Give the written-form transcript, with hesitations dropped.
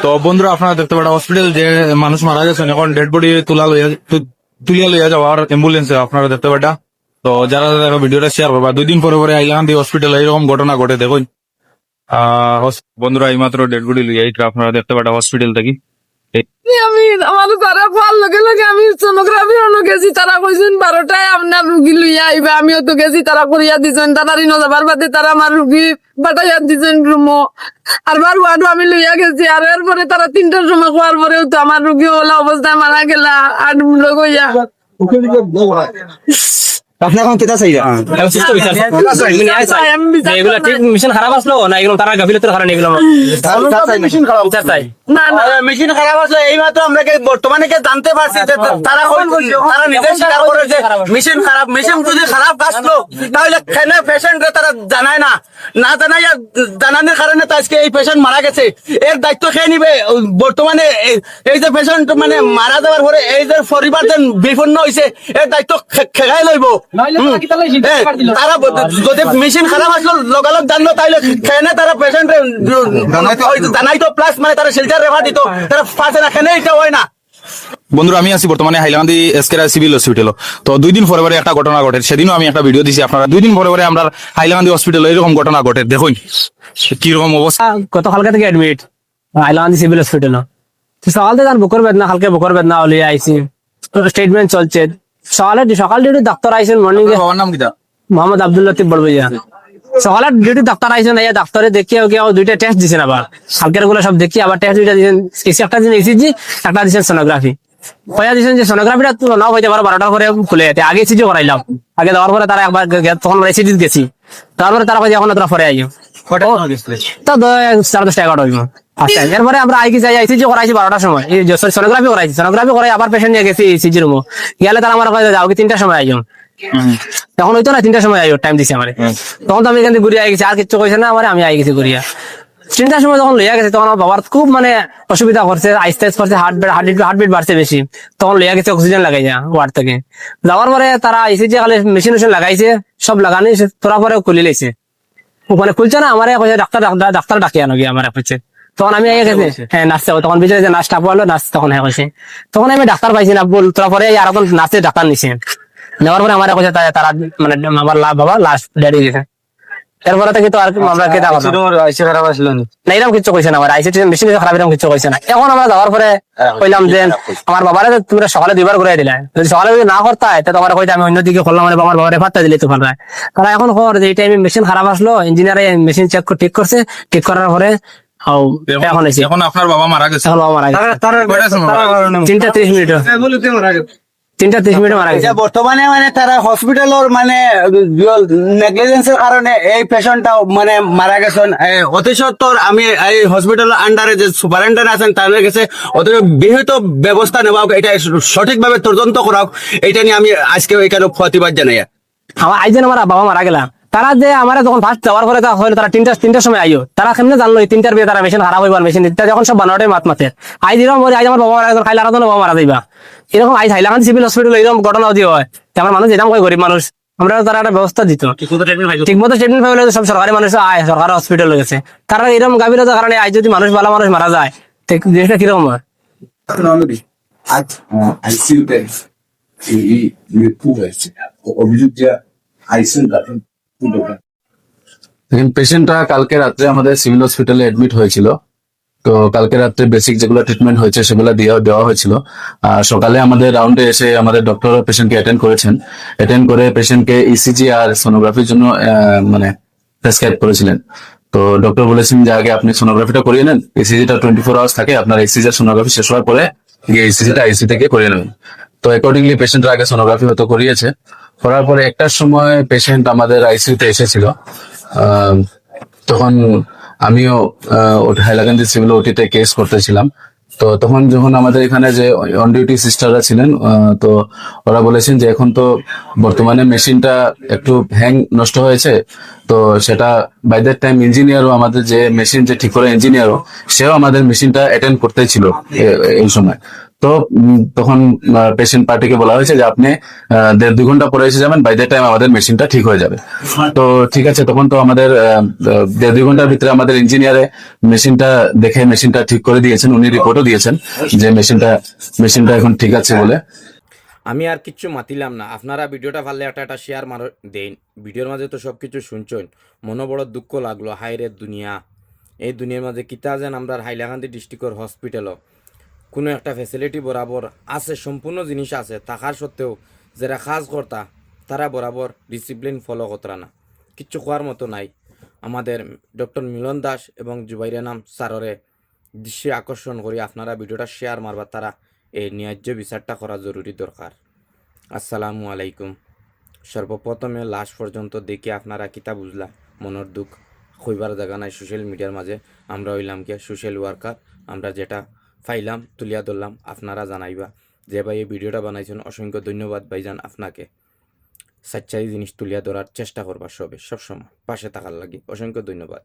তো বন্ধুরা আপনারা দেখতে পারেন হসপিটাল যে মানুষ মারা গেছেন এখন ডেড বডি তুলিয়া লইয়া যাওয়ার অ্যাম্বুলেন্সে আপনারা দেখতে পাটা। তো যারা যারা ভিডিওটা শেয়ার করবা 2 দিন পরে পরে আইলাকান্দি হসপিটাল এরকম ঘটনা ঘটে দেখুন। বন্ধুরা এইমাত্র ডেড বডি লইয়া আপনারা দেখতে পাটা হসপিটাল থেকে। আমি আমার তারা খোয়ার লগে লগে আমি সোনোগ্রাফি অন্য গেছি, তারা কইছেন 12টায় আপনার রুগী লইয়া আইবা। আমিও তো গেছি, তারা করিয়া দিছেন। তাড়াতাড়ি ন যাবার বাদে তারা আমার রুগী পাঠাইয়া দিছেন রুমো। আর বার ওয়ার্ডও আমি লইয়া গেছি। আর এরপরে তারা 3টার সময় খোয়ার পরেও তো আমার রুগী ওলা অবস্থায় মারা গেলা। আর লগইয়া আপনি এখন কেটা চাইরা এগুলো ঠিক মিশন খারাপ আসলো না, এগুলো তারা গাফিলতির কারণে এগুলো মেশিন খারাপ চাই না না মেশিন খারাপ আসলে এই মাত্র আমরা বর্তমানে জানতে পারছি যে তারা তারা নিজে স্বীকার করে যে মেশিন খারাপ। মেশিন যদি খারাপ আসলো তাহলে কেন পেশেন্ট তারা জানায় না, না জানাইয়া জানানোর কারণে তো আজকে এই পেশেন্ট মারা গেছে। এর দায়িত্ব খেয়ে নিবে বর্তমানে এই যে পেশেন্ট মানে মারা যাওয়ার পরে এই যে পরিবার যে বিপন্ন হয়েছে এর দায়িত্ব খেগাই লইব। তারা যদি মেশিন খারাপ আসলো লগালগ জানলো তাহলে কেনে তারা পেশেন্ট জানাইতো, প্লাস মানে তারা শেল্টার রেফার দিত, তারা পাশে না কেনে এটা হয় না। বন্ধুরা আমি আছি বর্তমানে হাইলাকান্দি এসকেরা সিভিল হসপিটাল। তো 2 দিন পরে পরে একটা ঘটনা ঘটে, সেদিনও আমি একটা ভিডিও দিছি আপনারা। 2 দিন পরে পরে আমরা হাইলাকান্দি হসপিটাল এরকম ঘটনা ঘটে দেখুন কিরকম অবস্থা। কত কালকে থেকে অ্যাডমিট আইলাকান্দি সিভিল হসপিটাল। সকালে যান বুকের বেদনা, কালকে বুকের বেদনা হলে আইসি, ট্রিটমেন্ট চলছে। সকাল ডিউটি ডাক্তার আইসেন মর্নিং এ, বাবার নাম কিটা? মোহাম্মদ আব্দুল লতিফ বড়বইয়া। সকালে ডিউটি ডাক্তার আইসেন, এই ডাক্তারে দেখিয়ে ওকে 2টা টেস্ট দিছেন, আবার কালকের গুলো সব দেখি আবার টেস্ট 2টা দিয়েছেন। একটা দিন ইসিজি, একটা দিয়েছেন সোনোগ্রাফি। কয়া দিয়েছেন যে সোনোগ্রাফিটা তো নাও হইতে পারে 12টা করে খুলে যেতে, আগে ইসিজি করাইলাম। আগে দেওয়ার পরে তারা একবার তখন ইসিজি গেছি, তারপরে তারা কয়ে এখন তোরা পরে আইও তো 10:30-11 হইব। আচ্ছা এরপরে আমরা আইকি যাই ইসিজি করাইছি 12টার সময়, সোনোগ্রাফি করাইছি। সোনোগ্রাফি করাই আবার পেশেন্ট নিয়ে গেছি ইসিজি রুমে গেলে তারা আমার কয়ে যাও কি 3টার সময় আইও। এখন হইতো না 3টার সময় আইও, টাইম দিছে আমার। তখন তো আমি এখান থেকে ঘুরিয়ে আই গেছি, আর কিছু কইছে না আমার, আমি আই গেছি ঘুরিয়া। 3টার সময় যখন লইয়া গেছে তখন আমার বাবার খুব মানে অসুবিধা করছে, আস্তে আস্তে করছে, হার্টবিট বাড়ছে বেশি। তখন লইয়া গেছে অক্সিজেন লাগাই যা ওয়ার্ড থেকে। যাওয়ার পরে তারা ইসিজি খালি মেশিন লাগাইছে, সব লাগানি তোরা পরে খুলে লেছে। ওখানে খুলছে না আমার ডাক্তার ডাকিয়ে আনো গিয়ে আমার হচ্ছে। তখন আমি গেছি, হ্যাঁ নাচতে, তখন বিজয় যে নাচটা পড়লো নাচ, তখন হ্যাঁ কইছে। তখন আমি ডাক্তার পাইছি না, বল তোরা পরে আর এখন নাচে ডাক্তার নিছে। নেওয়ার পরে আমার কইছে তারা মানে আমার বাবা লাস্ট ডেডি গেছে। এরপরে থেকে তো আর আমরা কেটা কথা খারাপ আসলো না, এরকম কিছু কইছে না, আমার আইসিটি মেশিন খারাপ এরকম কিছু কইছে না। এখন আমরা যাওয়ার পরে কইলাম যে আমার বাবারে তোমরা সকালে 2বার ঘুরাই দিলে, যদি সকালে যদি না করতে হয় তো তোমার কইতে আমি অন্যদিকে করলাম, মানে আমার বাবারে ফাটতে দিলে তো ভালো হয়। তারা এখন খবর যে এই টাইমে মেশিন খারাপ আসলো, ইঞ্জিনিয়ারে মেশিন চেক করে ঠিক করছে, ঠিক করার পরে এখন এসে এখন আপনার বাবা মারা গেছে। এখন বাবা মারা গেছে 3:30 মিনিট, 3:30 মারা গেছে। বর্তমানে মানে তারা হসপিটালের মানে নেগলিজেন্সের কারণে এই পেশেন্টটা মানে মারা গেছেন। অথচ তোর আমি এই হসপিটালের আন্ডারে যে সুপারিনটেন্ডেন্ট আছেন তাদের কাছে অথচ বিহিত ব্যবস্থা নেওয়া হোক, এটা সঠিকভাবে তদন্ত করা হোক, এটা নিয়ে আমি আজকে এখানে প্রতিবাদ জানাই। আমার আইজেন আমার বাবা মারা গেলাম, তারা যে আমার যখন ফার্স্ট যাওয়ার পরে তারা 3টার সময় আইও, তারা কেমনে জানলো 3টার বিয়ে তারা মেশিন খারাপ হইবার, মেশিন যখন সব বানাওয়াটাই মাতে আই দিলাম আজ আমার বাবা মারা গেল, খাইলে আরো বাবা মারা যাইবা। এরকম আই হাইলাকান্দি সিভিল হসপিটাল এরকম ঘটনা দিয়ে হয়, আমার মানুষ যেতাম কই গরিব মানুষ, আমরা তারা একটা ব্যবস্থা দিত ঠিক মতো ট্রিটমেন্ট পাইলে সব সরকারি মানুষ আয়, সরকারি হসপিটাল গেছে। তারা এরকম গাভীরতার কারণে আজ যদি মানুষ ভালো মানুষ মারা যায় জিনিসটা কিরকম হয়। দেখেন পেশেন্টটা কালকে রাত্রে আমাদের সিভিল হসপিটালে এডমিট হয়েছিল। তো কালকে রাত্রে বেসিক যেগুলো ট্রিটমেন্ট হয়েছে সেগুলো দেওয়া হয়েছিল। আর সকালে আমাদের রাউন্ডে এসে আমাদের ডক্টর পেশেন্টকে অ্যাটেন্ড করেছেন। অ্যাটেন্ড করে পেশেন্টকে ইসিজি আর সোনোগ্রাফির জন্য মানে প্রেসক্রাইব করেছিলেন। তো ডক্টর বলেছেন যে আগে আপনি সোনোগ্রাফিটা করিয়ে নেন, ইসিজিটা 24 আওয়ার্স থাকে, আপনার ইসিজি আর সোনোগ্রাফি শেষ হওয়ার পরে গিয়ে ইসিজিটা আইসি থেকে করিয়ে নেবেন। তো অ্যাকর্ডিংলি পেশেন্টের আগে সোনোগ্রাফি হয়তো করিয়েছে। করার পরে 1টার সময় পেশেন্ট আমাদের আইসিইউতে এসেছিল। তখন আমিও হাইলাকান্দি সিভিল ওটিতে কেস করতেছিলাম। তো তখন যখন আমাদের এখানে যে অন ডিউটি সিস্টাররা ছিলেন, তো ওরা বলেছেন যে এখন তো বর্তমানে মেশিনটা একটু হ্যাং নষ্ট হয়েছে, তো সেটা বাই দ্যাট টাইম ইঞ্জিনিয়ারও আমাদের যে মেশিন যে ঠিক করে ইঞ্জিনিয়ারও সেও আমাদের মেশিনটা অ্যাটেন্ড করতেই ছিল এই সময়। তো তখন পেশেন্ট পার্টিকে বলা হয়েছে যে আপনি 1.5-2 ঘন্টা পরে এসে যাবেন, বাই দ্যাট টাইম আমাদের মেশিনটা ঠিক হয়ে যাবে। তো ঠিক আছে, তখন তো আমাদের 1.5-2 ঘন্টার ভিতরে আমাদের ইঞ্জিনিয়ারে মেশিনটা দেখে মেশিনটা ঠিক করে দিয়েছেন, উনি রিপোর্টও দিয়েছেন যে মেশিনটা এখন ঠিক আছে বলে। আমি আর কিচ্ছু মাতিলাম না, আপনারা ভিডিওটা ভালো একটা শেয়ার মার দেন। ভিডিওর মাঝে তো সব কিছু শুনছেন, মনে বড় দুঃখ লাগলো। হায়রে দুনিয়া, এই দুনিয়ার মাঝে কিতা যেন আমরা হাইলাকান্দি ডিস্ট্রিক্টের হসপিটালও কোনো একটা ফ্যাসিলিটি বরাবর আছে, সম্পূর্ণ জিনিস আছে, থাকার সত্ত্বেও যারা কাজ কর্তা তারা বরাবর ডিসিপ্লিন ফলো করতারা না, কিচ্ছু খোয়ার মতো নাই। আমাদের ডক্টর মিলন দাস এবং জুবাইরা নাম স্যাররে দৃশ্যে আকর্ষণ করি আপনারা ভিডিওটা শেয়ার মারবা, তারা এই ন্যায্য বিচারটা করা জরুরি দরকার। আসসালামু আলাইকুম। সর্বপ্রথমে লাস্ট পর্যন্ত দেখে আপনারা কিতা বুঝলা, মনের দুঃখ হইবার জায়গা নাই। সোশ্যাল মিডিয়ার মাঝে আমরা হইলাম কি সোশ্যাল ওয়ার্কার, আমরা যেটা ফাইলাম তুলিয়া ধরলাম, আপনারা জানাইবা। যে ভাই এই ভিডিওটা বানাইছেন অসংখ্য ধন্যবাদ ভাইজান আপনাকে। সচ্চাই জিনিস তুলিয়া ধরার চেষ্টা করবা সবে, সবসময় পাশে থাকার লাগে অসংখ্য ধন্যবাদ।